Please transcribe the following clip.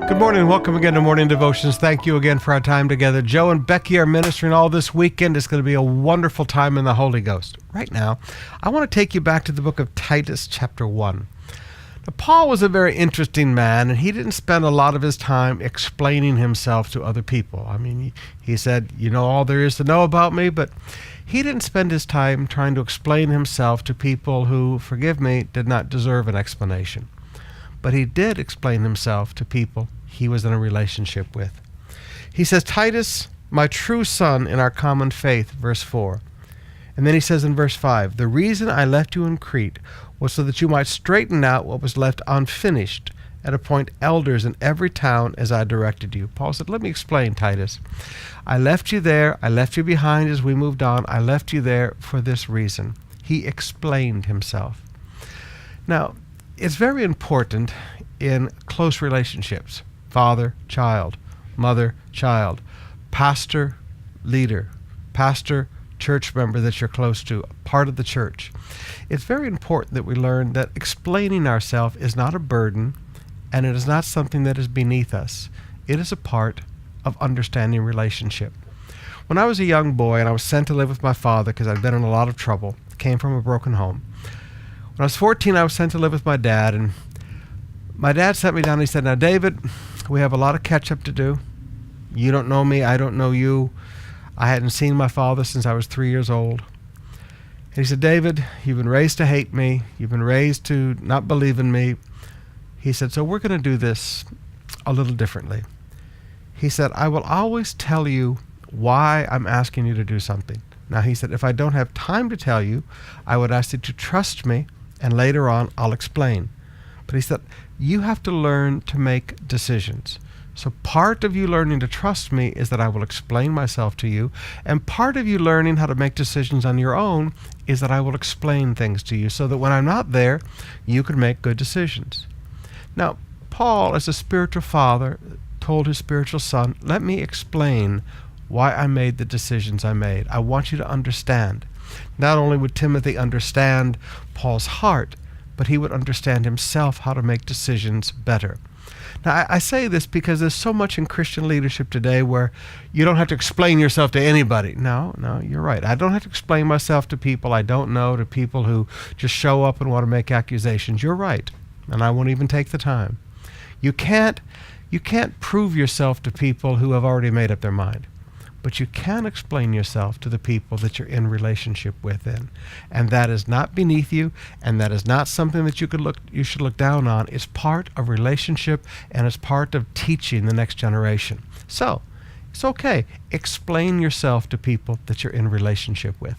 Good morning and welcome again to Morning Devotions. Thank you again for our time together. Joe and Becky are ministering all this weekend. It's going to be a wonderful time in the Holy Ghost. Right now, I want to take you back to the book of Titus chapter 1. Now, Paul was a very interesting man, and he didn't spend a lot of his time explaining himself to other people. I mean, he said, you know all there is to know about me, but he didn't spend his time trying to explain himself to people who, forgive me, did not deserve an explanation. But he did explain himself to people he was in a relationship with. He says, Titus, my true son in our common faith, verse 4. And then he says in verse 5, the reason I left you in Crete was so that you might straighten out what was left unfinished and appoint elders in every town as I directed you. Paul said, let me explain, Titus. I left you there. I left you behind as we moved on. I left you there for this reason. He explained himself. Now, it's very important in close relationships. Father, child, mother, child, pastor, leader, pastor, church member that you're close to, part of the church. It's very important that we learn that explaining ourselves is not a burden and it is not something that is beneath us. It is a part of understanding relationship. When I was a young boy and I was sent to live with my father because I'd been in a lot of trouble, came from a broken home. When I was 14, I was sent to live with my dad, and my dad sat me down and he said, now, David, we have a lot of catch up to do. You don't know me. I don't know you. I hadn't seen my father since I was 3 years old. And he said, David, you've been raised to hate me. You've been raised to not believe in me. He said, so we're going to do this a little differently. He said, I will always tell you why I'm asking you to do something. Now, he said, if I don't have time to tell you, I would ask you to trust me, and later on I'll explain. But he said, you have to learn to make decisions. So part of you learning to trust me is that I will explain myself to you. And part of you learning how to make decisions on your own is that I will explain things to you so that when I'm not there, you can make good decisions. Now, Paul, as a spiritual father, told his spiritual son, let me explain why I made the decisions I made. I want you to understand. Not only would Timothy understand Paul's heart, but he would understand himself how to make decisions better. Now, I say this because there's so much in Christian leadership today where you don't have to explain yourself to anybody. No, you're right. I don't have to explain myself to people I don't know, to people who just show up and want to make accusations. You're right, and I won't even take the time. You can't prove yourself to people who have already made up their mind. But you can explain yourself to the people that you're in relationship with. And that is not beneath you, and that is not something that you should look down on. It's part of relationship, and it's part of teaching the next generation. So, it's okay. Explain yourself to people that you're in relationship with.